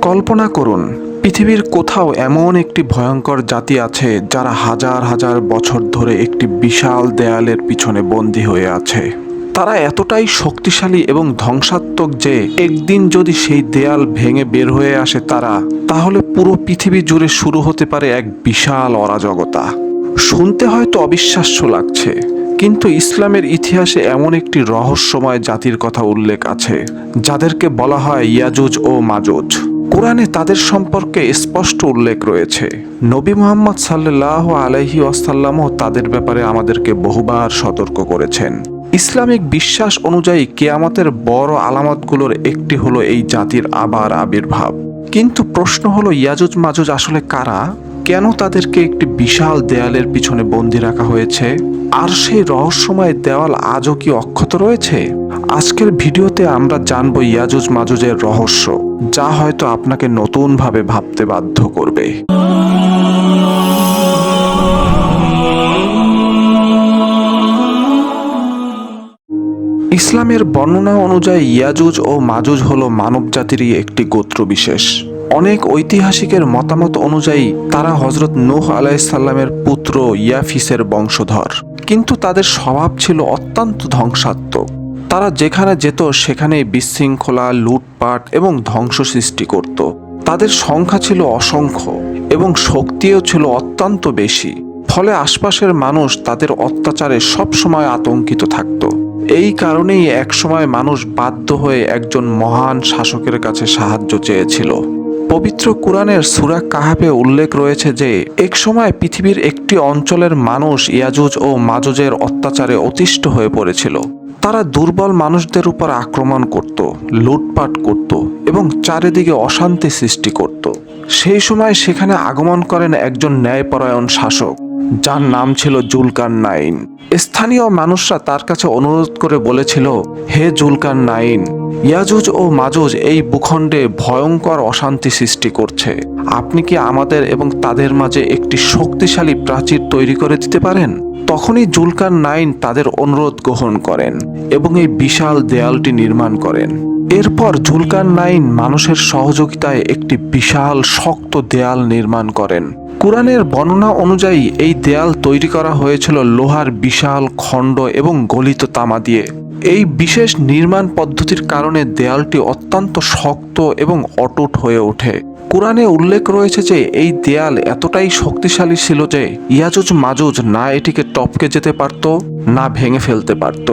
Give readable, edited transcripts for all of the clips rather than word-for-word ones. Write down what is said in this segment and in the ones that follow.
কল্পনা করুন, পৃথিবীর কোথাও এমন একটি ভয়ঙ্কর জাতি আছে যারা হাজার হাজার বছর ধরে একটি বিশাল দেয়ালের পিছনে বন্দী হয়ে আছে। তারা এতটাই শক্তিশালী এবং ধ্বংসাত্মক যে একদিন যদি সেই দেয়াল ভেঙে বের হয়ে আসে তাহলে পুরো পৃথিবী জুড়ে শুরু হতে পারে এক বিশাল অরাজকতা। শুনতে হয়তো অবিশ্বাস্য লাগছে, কিন্তু ইসলামের ইতিহাসে এমন একটি রহস্যময় জাতির কথা উল্লেখ আছে যাদেরকে বলা হয় ইয়াজুজ ও মাজুজ। কোরআনে তাদের সম্পর্কে স্পষ্ট উল্লেখ রয়েছে। নবী মুহাম্মদ সাল্লাল্লাহু আলাইহি ওয়াসাল্লামও তাদের ব্যাপারে আমাদেরকে বহুবার সতর্ক করেছেন। ইসলামিক বিশ্বাস অনুযায়ী কিয়ামতের বড় আলামতগুলোর একটি হলো এই জাতির আবার আবির্ভাব। কিন্তু প্রশ্ন হলো, ইয়াজুজ মাজুজ আসলে কারা? কেন তাদেরকে একটি বিশাল দেয়ালের পিছনে বন্দী রাখা হয়েছে? আর সেই রহস্যময় দেওয়াল আজও কি অক্ষত রয়েছে? আজকের ভিডিওতে আমরা জানব ইয়াজুজ মাজুজের রহস্য, যা হয়তো আপনাকে নতুনভাবে ভাবতে বাধ্য করবে। ইসলামের বর্ণনা অনুযায়ী ইয়াজুজ ও মাজুজ হলো মানবজাতিরই একটি গোত্র বিশেষ। অনেক ঐতিহাসিকের মতামত অনুযায়ী তারা হযরত নূহ আলাইহিস সালামের পুত্র ইয়াফিসের বংশধর, কিন্তু তাদের স্বভাব ছিল অত্যন্ত ধ্বংসাত্মক। তারা যেখানে যেত সেখানেই বিশৃঙ্খলা, লুটপাট এবং ধ্বংস সৃষ্টি করত। তাদের সংখ্যা ছিল অসংখ্য এবং শক্তিও ছিল অত্যন্ত বেশি, ফলে আশপাশের মানুষ তাদের অত্যাচারে সবসময় আতঙ্কিত থাকত। এই কারণেই একসময় মানুষ বাধ্য হয়ে একজন মহান শাসকের কাছে সাহায্য চেয়েছিল। পবিত্র কুরআনের সূরা কাহাফে উল্লেখ রয়েছে যে একসময় পৃথিবীর একটি অঞ্চলের মানুষ ইয়াজুজ ও মাজুজের অত্যাচারে অতিষ্ঠ হয়ে পড়েছিল। তারা দুর্বল মানুষদের উপর আক্রমণ করত, লুটপাট করত এবং চারিদিকে অশান্তি সৃষ্টি করত। সেই সময় সেখানে আগমন করেন একজন ন্যায়পরায়ণ শাসক, যার নাম ছিল জুলকারনাইন। স্থানীয় মানুষরা তার কাছে অনুরোধ করে বলেছিল, হে জুলকারনাইন, ইয়াজুজ ও মাজুজ এই ভূখণ্ডে ভয়ঙ্কর অশান্তি সৃষ্টি করছে। আপনি কি আমাদের এবং তাদের মাঝে একটি শক্তিশালী প্রাচীর তৈরি করে দিতে পারেন? তখনই জুলকারনাইন তাদের অনুরোধ গ্রহণ করেন এবং এই বিশাল দেয়ালটি নির্মাণ করেন। এরপর জুলকারনাইন মানুষের সহযোগিতায় একটি বিশাল শক্ত দেয়াল নির্মাণ করেন। কুরআনের বর্ণনা অনুযায়ী এই দেয়াল তৈরি করা হয়েছিল লোহার বিশাল খণ্ড এবং গলিত তামা দিয়ে। এই বিশেষ নির্মাণ পদ্ধতির কারণে দেয়ালটি অত্যন্ত শক্ত এবং অটুট হয়ে ওঠে। কুরআনে উল্লেখ রয়েছে যে এই দেয়াল এতটাই শক্তিশালী ছিল যে ইয়াজুজ মাজুজ না এটিকে টপকে যেতে পারত, না ভেঙে ফেলতে পারত।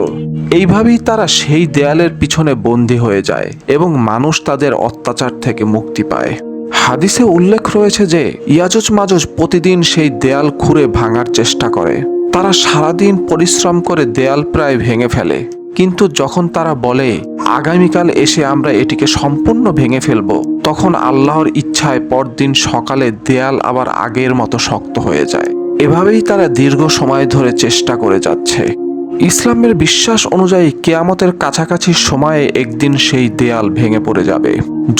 এইভাবেই তারা সেই দেয়ালের পিছনে বন্দী হয়ে যায় এবং মানুষ তাদের অত্যাচার থেকে মুক্তি পায়। হাদিসে উল্লেখ রয়েছে যে ইয়াজুজ মাজুজ প্রতিদিন সেই দেয়াল খুঁড়ে ভাঙার চেষ্টা করে। তারা সারাদিন পরিশ্রম করে দেয়াল প্রায় ভেঙে ফেলে, কিন্তু যখন তারা বলে আগামীকাল এসে আমরা এটিকে সম্পূর্ণ ভেঙে ফেলব, তখন আল্লাহর ইচ্ছায় পরদিন সকালে দেয়াল আবার আগের মতো শক্ত হয়ে যায়। এভাবেই তারা দীর্ঘ সময় ধরে চেষ্টা করে যাচ্ছে। ইসলামের বিশ্বাস অনুযায়ী কিয়ামতের কাছাকাছি সময়ে একদিন সেই দেয়াল ভেঙে পড়ে যাবে।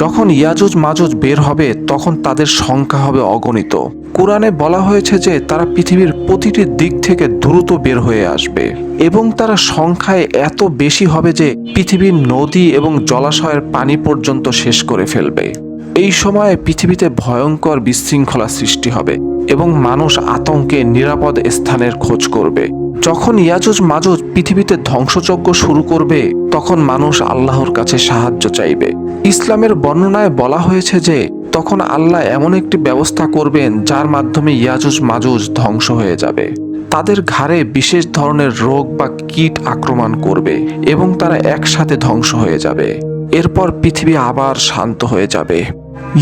যখন ইয়াজুজ মাজুজ বের হবে তখন তাদের সংখ্যা হবে অগণিত। কুরআনে বলা হয়েছে যে তারা পৃথিবীর প্রতিটি দিক থেকে দ্রুত বের হয়ে আসবে এবং তারা সংখ্যায় এত বেশি হবে যে পৃথিবীর নদী এবং জলাশয়ের পানি পর্যন্ত শেষ করে ফেলবে। এই সময়ে পৃথিবীতে ভয়ঙ্কর বিশৃঙ্খলা সৃষ্টি হবে এবং মানুষ আতঙ্কে নিরাপদ স্থানের খোঁজ করবে। যখন ইয়াজুজ মাজুজ পৃথিবীতে ধ্বংসযজ্ঞ শুরু করবে তখন মানুষ আল্লাহর কাছে সাহায্য চাইবে। ইসলামের বর্ণনায় বলা হয়েছে যে তখন আল্লাহ এমন একটি ব্যবস্থা করবেন যার মাধ্যমে ইয়াজুজ মাজুজ ধ্বংস হয়ে যাবে। তাদের ঘাড়ে বিশেষ ধরনের রোগ বা কীট আক্রমণ করবে এবং তারা একসাথে ধ্বংস হয়ে যাবে। এরপর পৃথিবী আবার শান্ত হয়ে যাবে।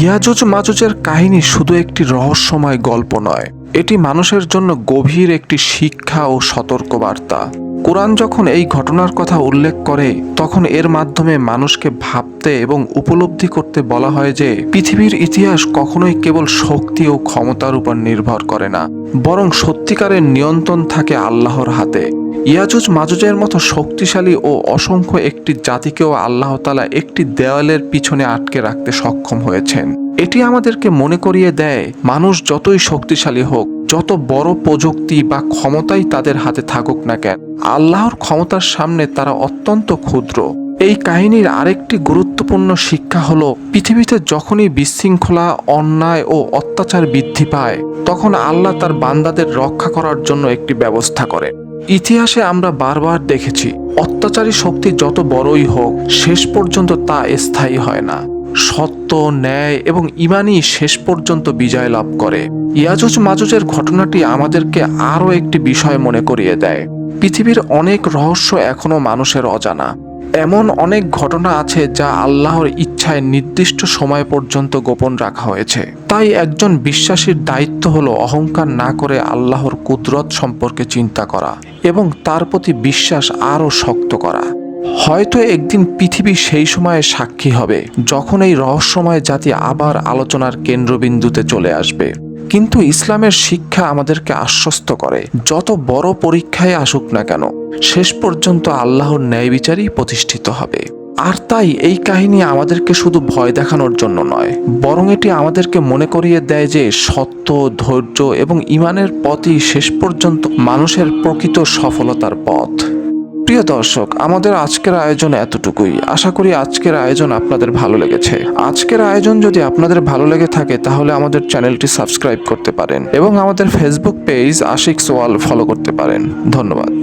ইয়াজুজ মাজুজের কাহিনী শুধু একটি রহস্যময় গল্প নয়, এটি মানুষের জন্য গভীর একটি শিক্ষা ও সতর্কবার্তা। কুরআন যখন এই ঘটনার কথা উল্লেখ করে তখন এর মাধ্যমে মানুষকে ভাবতে এবং উপলব্ধি করতে বলা হয় যে পৃথিবীর ইতিহাস কখনোই কেবল শক্তি ও ক্ষমতার উপর নির্ভর করে না, বরং সত্যিকারের নিয়ন্ত্রণ থাকে আল্লাহর হাতে। ইয়াজুজ মাজুজের মতো শক্তিশালী ও অসংখ্য একটি জাতিকেও আল্লাহ তাআলা একটি দেওয়ালের পিছনে আটকে রাখতে সক্ষম হয়েছেন। এটি আমাদেরকে মনে করিয়ে দেয়, মানুষ যতই শক্তিশালী হোক, যত বড় প্রযুক্তি বা ক্ষমতাই তাদের হাতে থাকুক না কেন, আল্লাহর ক্ষমতার সামনে তারা অত্যন্ত ক্ষুদ্র। এই কাহিনীর আরেকটি গুরুত্বপূর্ণ শিক্ষা হলো, পৃথিবীতে যখনই বিশৃঙ্খলা, অন্যায় ও অত্যাচার বৃদ্ধি পায় তখন আল্লাহ তার বান্দাদের রক্ষা করার জন্য একটি ব্যবস্থা করে। ইতিহাসে আমরা বারবার দেখেছি, অত্যাচারী শক্তি যত বড়ই হোক শেষ পর্যন্ত তা স্থায়ী হয় না। সত্য, ন্যায় এবং ঈমানই শেষ পর্যন্ত বিজয় লাভ করে। ইয়াজুজ মাজুজের ঘটনাটি আমাদেরকে আরও একটি বিষয় মনে করিয়ে দেয়, পৃথিবীর অনেক রহস্য এখনো মানুষের অজানা। এমন অনেক ঘটনা আছে যা আল্লাহর ইচ্ছায় নির্দিষ্ট সময় পর্যন্ত গোপন রাখা হয়েছে। তাই একজন বিশ্বাসীর দায়িত্ব হলো অহংকার না করে আল্লাহর কুদরত সম্পর্কে চিন্তা করা এবং তার প্রতি বিশ্বাস আরও শক্ত করা। হয়তো একদিন পৃথিবী সেই সময়ে সাক্ষী হবে যখন এই রহস্যময় জাতি আবার আলোচনার কেন্দ্রবিন্দুতে চলে আসবে। কিন্তু ইসলামের শিক্ষা আমাদেরকে আশ্বস্ত করে, যত বড় পরীক্ষায় আসুক না কেন শেষ পর্যন্ত আল্লাহর ন্যায় বিচারই প্রতিষ্ঠিত হবে। আর তাই এই কাহিনী আমাদেরকে শুধু ভয় দেখানোর জন্য নয়, বরং এটি আমাদেরকে মনে করিয়ে দেয় যে সত্য, ধৈর্য এবং ঈমানের পথই শেষ পর্যন্ত মানুষের প্রকৃত সফলতার পথ। প্রিয় দর্শক, আমাদের আজকের আয়োজন এতটুকুই। আশা করি আজকের আয়োজন আপনাদের ভালো লেগেছে। আজকের আয়োজন যদি আপনাদের ভালো লেগে থাকে তাহলে আমাদের চ্যানেলটি সাবস্ক্রাইব করতে পারেন এবং আমাদের ফেসবুক পেজ আশিকস ওয়াল ফলো করতে পারেন। ধন্যবাদ।